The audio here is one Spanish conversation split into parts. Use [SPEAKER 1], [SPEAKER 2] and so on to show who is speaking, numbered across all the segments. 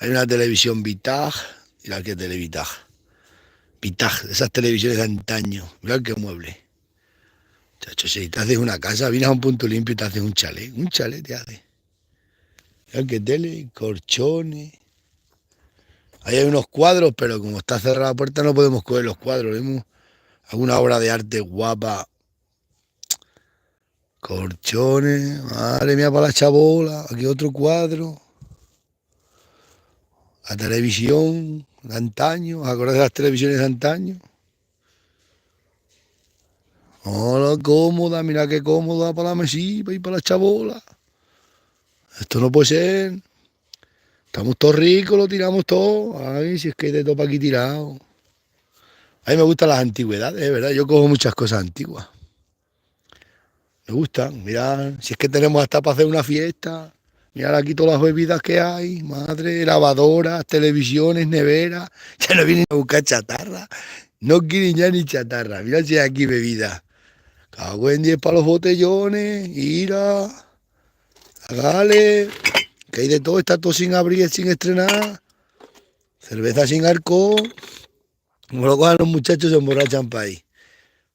[SPEAKER 1] Hay una televisión Vitaj y la que Televitaj. Vitaj, esas televisiones de antaño. Mira qué mueble. Chacho, si te haces una casa, vienes a un punto limpio y te haces un chalet. Un chalet te haces. Mira qué tele, colchones. Ahí hay unos cuadros, pero como está cerrada la puerta no podemos coger los cuadros. Vemos alguna obra de arte guapa. Colchones, madre mía, para la chabola. Aquí otro cuadro. La televisión de antaño. ¿Os acordáis de las televisiones de antaño? Hola, cómoda, mira qué cómoda para la mesita y para la chabola. Esto no puede ser. Estamos todos ricos, lo tiramos todo. Ay, si es que hay de todo para aquí tirado. A mí me gustan las antigüedades, ¿verdad? Yo cojo muchas cosas antiguas. Me gustan. Mirad, si es que tenemos hasta para hacer una fiesta. Mirad aquí todas las bebidas que hay. Madre, lavadoras, televisiones, neveras. Ya no vienen a buscar chatarra. No quieren ya ni chatarra. Mirad si hay aquí bebidas. Cago en 10 para los botellones. Ira. Dale. Que hay de todo. Está todo sin abrir, sin estrenar. Cerveza sin alcohol. Como lo cojan los muchachos, se emborrachan para ahí.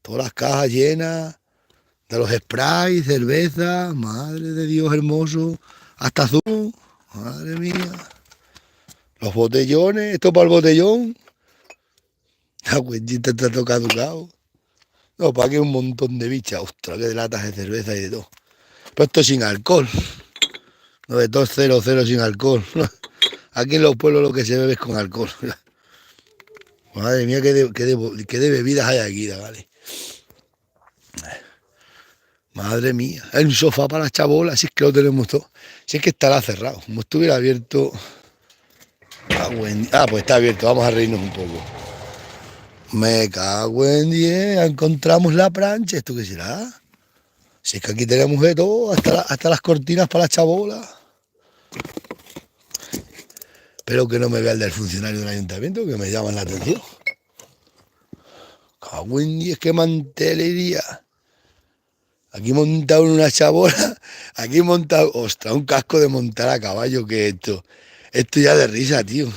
[SPEAKER 1] Todas las cajas llenas de los sprays, cerveza, madre de Dios hermoso, hasta azul, madre mía. Los botellones, esto para el botellón, la cuentita está todo caducado. No, para que un montón de bichas, ostras, que de latas de cerveza y de todo. Pero esto sin alcohol, no de todo cero, cero sin alcohol. Aquí en los pueblos lo que se bebe es con alcohol. Madre mía, qué de bebidas hay aquí, ¿vale? Madre mía, hay un sofá para las chabolas, si es que lo tenemos todo. Si es que estará cerrado, como estuviera abierto. Pues está abierto, vamos a reírnos un poco. Me cago en 10, encontramos la plancha, ¿esto qué será? Si es que aquí tenemos de todo, hasta las cortinas para las chabolas. Espero que no me vea el del funcionario del ayuntamiento, que me llaman la atención. Cago en 10, qué mantelería. Aquí montado en una chabola, aquí montado, ostras, un casco de montar a caballo, que esto. Esto ya de risa, tío.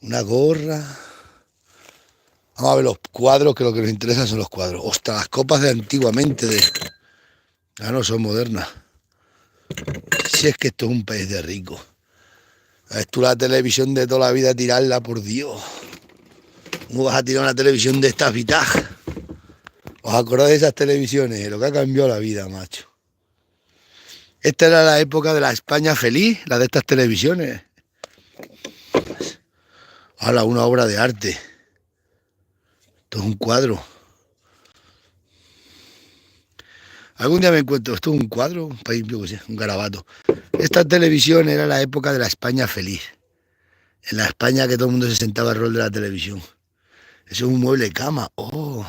[SPEAKER 1] Una gorra. Vamos a ver los cuadros, que lo que nos interesa son los cuadros. Ostras, las copas de antiguamente, ah, no, son modernas. Si es que esto es un país de ricos. ¿Ves tú la televisión de toda la vida tirarla, por Dios? ¿Cómo vas a tirar una televisión de estas Vitaj? ¿Os acordáis de esas televisiones? Lo que ha cambiado la vida, macho. Esta era la época de la España feliz, la de estas televisiones. Ahora, una obra de arte. Esto es un cuadro. Algún día me encuentro, esto es un cuadro, un país, yo qué sé, un garabato. Esta televisión era la época de la España feliz. En la España que todo el mundo se sentaba al rol de la televisión. Eso es un mueble de cama. Oh,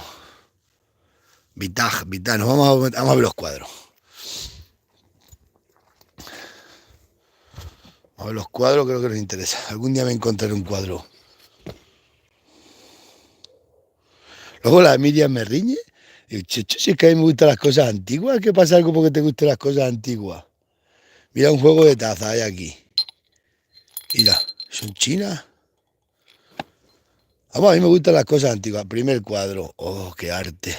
[SPEAKER 1] Vitaj, Vitaj. Vamos a ver los cuadros. Vamos a ver los cuadros, creo que nos interesa. Algún día me encontraré un cuadro. Luego la Miriam me riñe. Y checho, si es que a mí me gustan las cosas antiguas. ¿Qué pasa algo porque te gusten las cosas antiguas? Mira un juego de taza hay aquí. Mira, son chinas. Vamos, a mí me gustan las cosas antiguas. Primer cuadro. Oh, qué arte.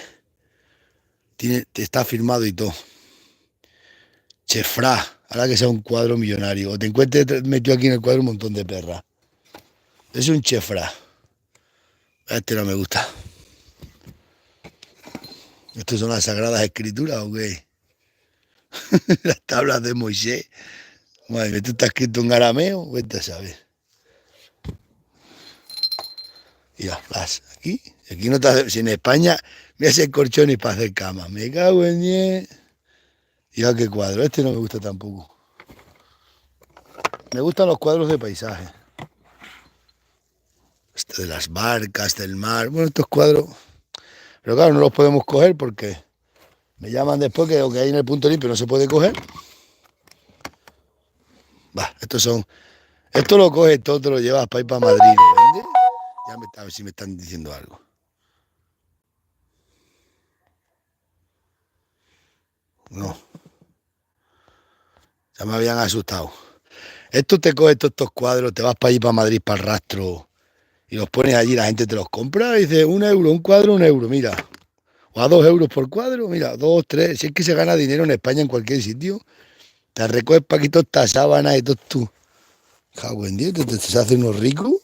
[SPEAKER 1] Está firmado y todo. Chefra. Ahora que sea un cuadro millonario. O te encuentres metido aquí en el cuadro un montón de perras. Es un chefra. Este no me gusta. ¿Estos son las Sagradas Escrituras o qué? Las tablas de Moisés. Madre, ¿esto está escrito en arameo? Vete a saber. Mira, aquí no te hace, si en España me hace colchones para hacer cama. Me cago en 10. Mira qué cuadro. Este no me gusta tampoco. Me gustan los cuadros de paisaje. Este de las barcas, del mar. Bueno, estos cuadros. Pero claro, no los podemos coger porque me llaman después que lo que hay en el punto limpio no se puede coger. Va, estos son. Esto lo coges todo, te lo llevas para ir para Madrid, ¿lo vendes? A ver si me están diciendo algo. No, ya me habían asustado. Esto te coges todos estos cuadros, te vas para allí, para Madrid, para el Rastro, y los pones allí, la gente te los compra y dice, 1 euro, un cuadro, 1 euro, mira. O a 2 euros por cuadro, mira, dos, tres. Si es que se gana dinero en España en cualquier sitio, te recoges para aquí todas estas sábanas y todo tú. Cago en Dios, te hace unos ricos.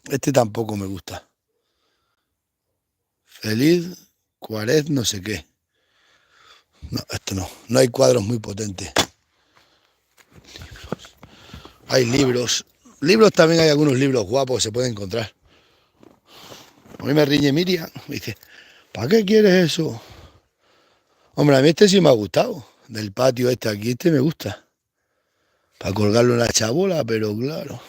[SPEAKER 1] Este tampoco me gusta. Feliz Cuarez, no sé qué. No, esto no. No hay cuadros muy potentes. Hay libros. Libros también hay algunos libros guapos que se pueden encontrar. A mí me riñe Miriam. Me dice, ¿para qué quieres eso? Hombre, a mí este sí me ha gustado. Del patio este aquí, este me gusta. Para colgarlo en la chabola, pero claro.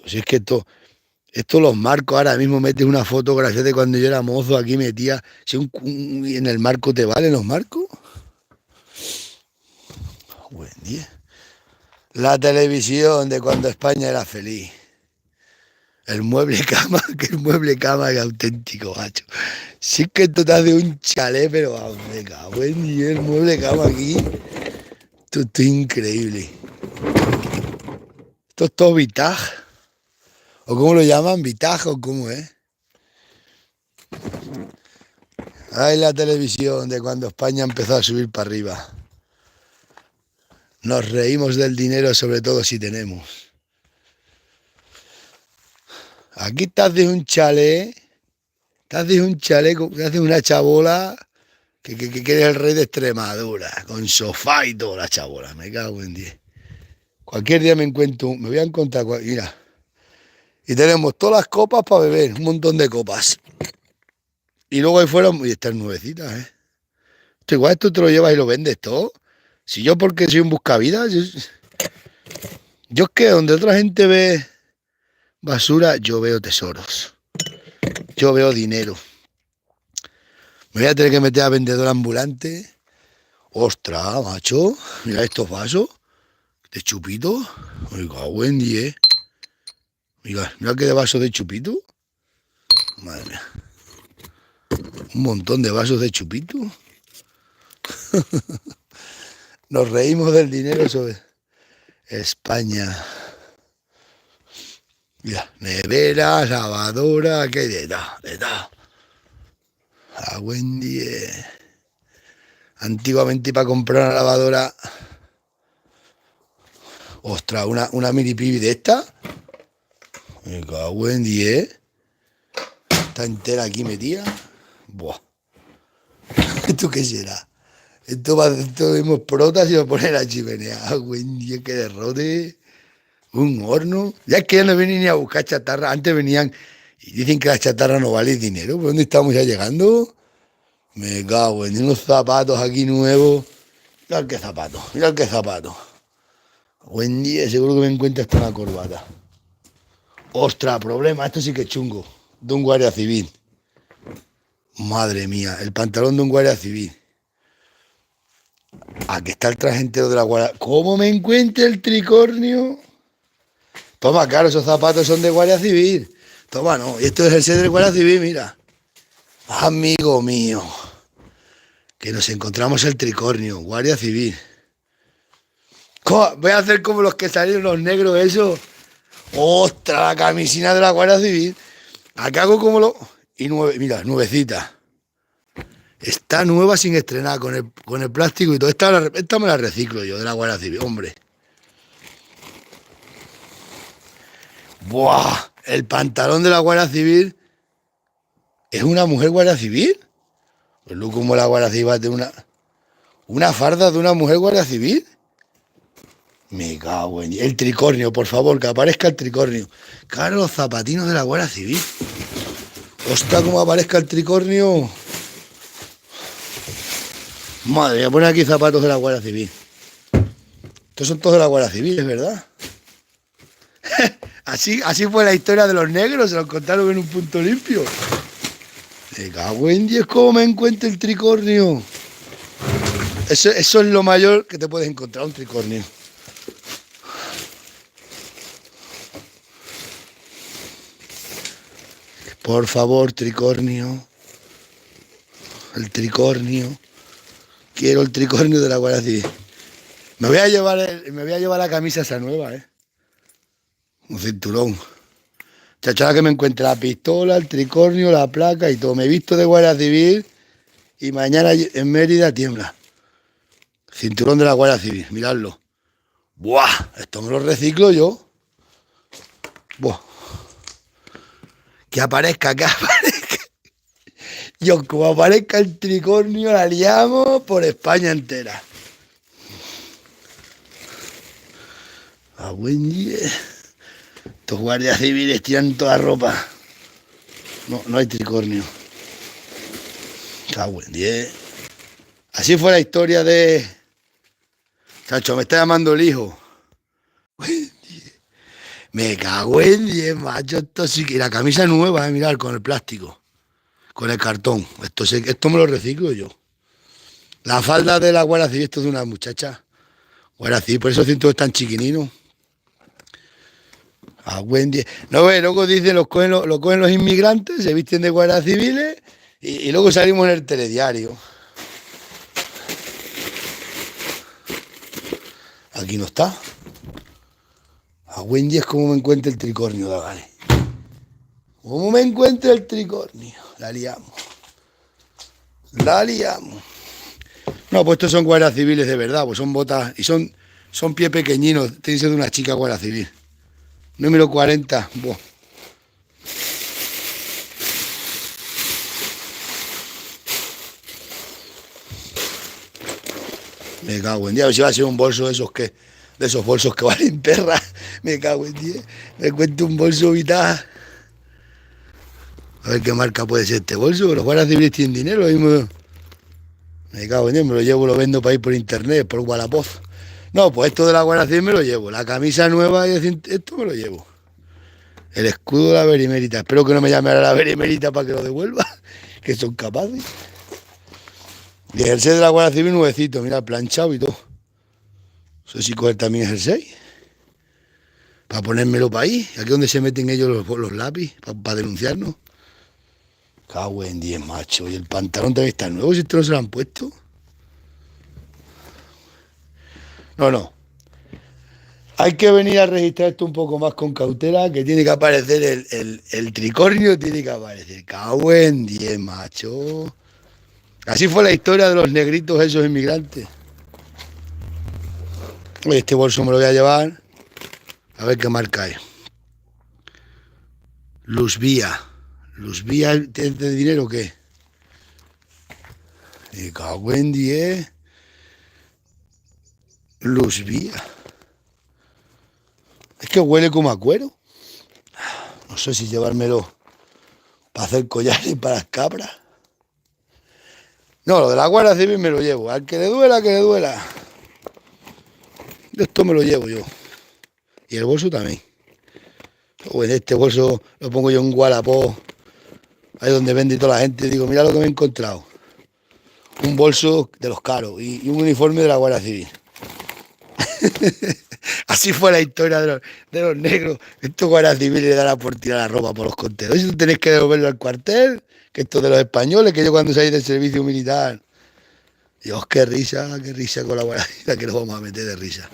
[SPEAKER 1] Si es que esto los marcos, ahora mismo metes una fotografía de cuando yo era mozo aquí metía. Si en el marco te valen los marcos. Buen día. La televisión de cuando España era feliz. El mueble cama, que el mueble cama es auténtico, macho. Si es que esto te hace un chalet, pero me cago en Dios, el mueble cama aquí. Esto es increíble. Esto es todo vintage. ¿O cómo lo llaman? ¿Vintage o cómo es? Ay, la televisión de cuando España empezó a subir para arriba. Nos reímos del dinero, sobre todo si tenemos. Aquí te haces un chalet, te haces una chabola que eres el rey de Extremadura, con sofá y todo la chabola, me cago en 10. Cualquier día me encuentro, me voy a encontrar, mira, y tenemos todas las copas para beber, un montón de copas. Y luego ahí fuera, y están nuevecitas, ¿eh? Esto igual esto te lo llevas y lo vendes todo. Si yo porque soy un buscavidas, yo es que donde otra gente ve basura, yo veo tesoros. Yo veo dinero. Me voy a tener que meter a vendedor ambulante. Ostras, macho, mira estos vasos de chupito. Oiga, buen día. Mira qué de vasos de chupito. Madre mía. Un montón de vasos de chupito. Nos reímos del dinero sobre España. Mira, nevera, lavadora, que de todo. A buen día. Antiguamente para comprar una lavadora, ostras, una mini pibi de esta. Me cago en 10. Está entera aquí metida. Buah. ¿Esto qué será? Esto vemos protas y lo pone en la chimenea. Ah, buen día, qué derrote. Un horno. Ya es que ya no vienen ni a buscar chatarra. Antes venían y dicen que la chatarra no vale dinero. ¿Por dónde estamos ya llegando? Me cago en unos zapatos aquí nuevos. Mirad qué zapatos, mirad qué zapatos. Buen día, seguro que me encuentra hasta una corbata. Ostras, problema, esto sí que es chungo. De un guardia civil. Madre mía, el pantalón de un guardia civil. Aquí está el traje entero de la guardia. ¿Cómo me encuentra el tricornio? Toma, claro, esos zapatos son de guardia civil. Toma, no, y esto es el set del guardia civil, mira. Amigo mío, que nos encontramos el tricornio, guardia civil. Voy a hacer como los que salieron los negros, eso. ¡Ostras! La camisina de la Guardia Civil. Acá hago como lo. Y mira, nuevecita. Está nueva sin estrenar, con el plástico y todo. Esta me la reciclo yo, de la Guardia Civil, hombre. ¡Buah! El pantalón de la Guardia Civil. ¿Es una mujer Guardia Civil? Pues luego como la Guardia Civil va a tener una farda de una mujer Guardia Civil. Me cago en... El tricornio, por favor, que aparezca el tricornio. Claro, los zapatinos de la Guardia Civil. Ostras, como aparezca el tricornio. Madre, voy a poner aquí zapatos de la Guardia Civil. Estos son todos de la Guardia Civil, es verdad. Así fue la historia de los negros, se los contaron en un punto limpio. Me cago en 10, ¿cómo me encuentro el tricornio? Eso es lo mayor que te puedes encontrar, un tricornio. Por favor, tricornio. El tricornio. Quiero el tricornio de la Guardia Civil. Me voy a llevar la camisa esa nueva, un cinturón. Chachada que me encuentre la pistola, el tricornio, la placa y todo. Me he visto de Guardia Civil y mañana en Mérida tiembla. Cinturón de la Guardia Civil, miradlo. ¡Buah! Esto me lo reciclo yo. ¡Buah! Que aparezca. Yo, como aparezca el tricornio, la liamos por España entera. A buen día. Estos guardias civiles tiran toda ropa. No hay tricornio. A buen día. Así fue la historia de... Chacho, me está llamando el hijo. Me cago en 10, macho. Esto sí que... La camisa nueva, mirad, con el plástico. Con el cartón. Esto me lo reciclo yo. La falda de la Guardia Civil, esto es de una muchacha. Guardia Civil, por eso cintos tan chiquininos. A buen día. No ve, luego dicen, lo cogen los inmigrantes, se visten de guardias civiles y luego salimos en el telediario. Aquí no está. A buen día es como me encuentre el tricornio, vale. Como me encuentre el tricornio. La liamos. No, pues estos son guardias civiles de verdad, pues son botas y son pies pequeñinos. Tiene que ser de una chica guardia civil. Número 40. Buah. Me cago en día. A ver si va a ser un bolso de esos bolsos que valen perra. Me cago en día. Me cuento un bolso vital. A ver qué marca puede ser este bolso. Los guardias civiles tienen dinero. Me cago en día. Me lo llevo, lo vendo para ir por internet, por Wallapop. No, pues esto de la Guardia Civil me lo llevo. La camisa nueva y esto me lo llevo. El escudo de la Benemérita. Espero que no me llame a la Benemérita para que lo devuelva, que son capaces. Y el jersey de la Guardia Civil nuevecito, mira, planchado y todo. No sé si coger también el jersey. Para ponérmelo para ahí. Aquí es donde se meten ellos los lápiz, para denunciarnos. Cago en 10, macho. Y el pantalón también está nuevo, si esto no se lo han puesto. No. Hay que venir a registrar esto un poco más con cautela, que tiene que aparecer el tricornio, tiene que aparecer. Cago en 10, macho. Así fue la historia de los negritos esos inmigrantes. Este bolso me lo voy a llevar. A ver qué marca es. Luz Vía. ¿Luz Vía es de dinero o qué? Me cago en 10. Luz Vía. Es que huele como a cuero. No sé si llevármelo para hacer collares para las cabras. No, lo de la Guardia Civil me lo llevo. Al que le duela, que le duela. Esto me lo llevo yo. Y el bolso también. O en este bolso lo pongo yo en Wallapop. Ahí donde vende toda la gente. Digo, mira lo que me he encontrado. Un bolso de los caros y un uniforme de la Guardia Civil. Así fue la historia de los negros. Estos guardias civiles le dan por tirar la ropa por los contenedores. Si tú tenés que devolverlo al cuartel, que esto de los españoles, que yo cuando salí del servicio militar. Dios, qué risa con la Guardia Civil, que nos vamos a meter de risa.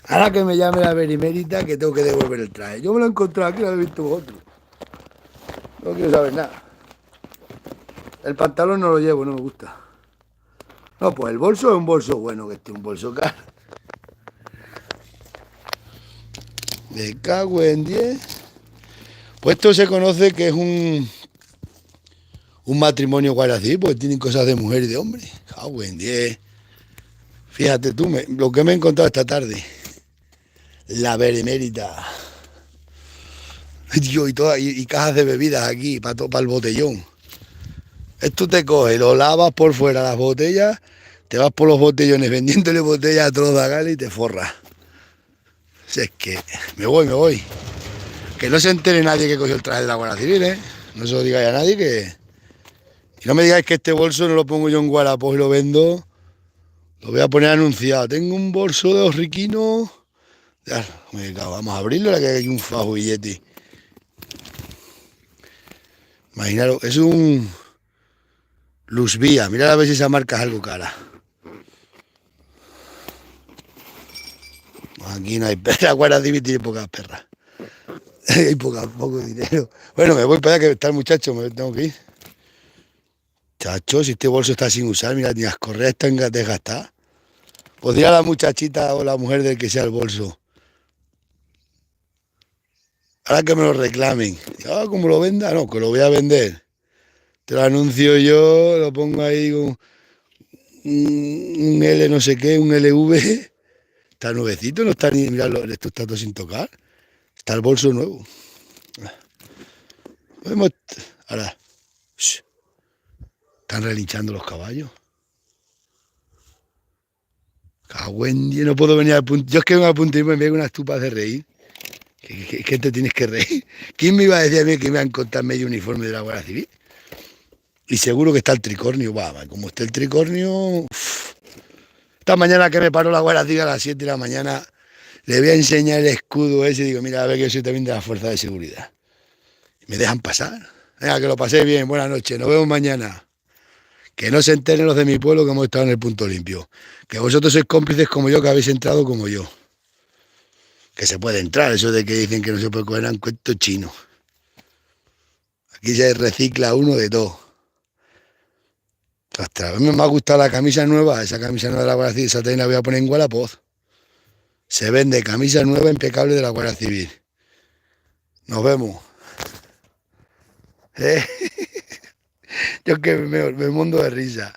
[SPEAKER 1] Ahora que me llame la Benemérita, que tengo que devolver el traje. Yo me lo he encontrado aquí, lo habéis visto vosotros. No quiero saber nada. El pantalón no lo llevo, no me gusta. No, pues el bolso es un bolso bueno, que este es un bolso caro. Me cago en 10. Pues esto se conoce que es un matrimonio guardia civil, porque tienen cosas de mujer y de hombre. Cago en 10. Fíjate tú, lo que me he encontrado esta tarde. La Benemérita. Dios, y cajas de bebidas aquí, para el botellón. Esto te coge, lo lavas por fuera las botellas, te vas por los botellones vendiéndole botellas a todos de gala y te forras. Si es que me voy. Que no se entere nadie que cogió el traje de la Guardia Civil, ¿eh? No se lo digáis a nadie que... Y no me digáis que este bolso no lo pongo yo en Wallapop y lo vendo. Lo voy a poner anunciado. Tengo un bolso de los riquinos. Ya, me cago, vamos a abrirlo, que hay un fajo billete. Imaginaros, es un Luzvía, mira a ver si esa marca es algo cara. Aquí no hay perras, la Guardia Civil tiene pocas perras. Hay poco dinero. Bueno, me voy para allá que está el muchacho, me tengo que ir. Chacho, si este bolso está sin usar, mira, ni las correas están desgastadas. Podría la muchachita o la mujer del que sea el bolso. Ahora que me lo reclamen. Ah, como lo venda, no, que lo voy a vender. Te lo anuncio yo, lo pongo ahí con un L no sé qué, un LV. Está nuevecito, no está ni, mira, esto está todo sin tocar. Está el bolso nuevo. Vemos, ahora, shh, están relinchando los caballos. Cago en Dios, no puedo venir al punto. Yo es que vengo al punto y me pego unas tupas de reír. ¿Qué te tienes que reír? ¿Quién me iba a decir a mí que me iban a encontrar medio uniforme de la Guardia Civil? Y seguro que está el tricornio, va, como esté el tricornio. Uf. Esta mañana que me paró la Guardia Civil a las 7 de la mañana, le voy a enseñar el escudo ese y digo, mira, a ver que yo soy también de la fuerza de seguridad. Y me dejan pasar. Venga, que lo pasé bien, buenas noches, nos vemos mañana. Que no se enteren los de mi pueblo que hemos estado en el punto limpio. Que vosotros sois cómplices como yo, que habéis entrado como yo. Que se puede entrar, eso de que dicen que no se puede coger en cuento chino. Aquí se recicla uno de todo. Ostras, a mí me ha gustado la camisa nueva, esa camisa nueva de la Guardia Civil, esa también la voy a poner en Wallapop. Se vende camisa nueva impecable de la Guardia Civil. Nos vemos. ¿Eh? Yo que me mundo de risa.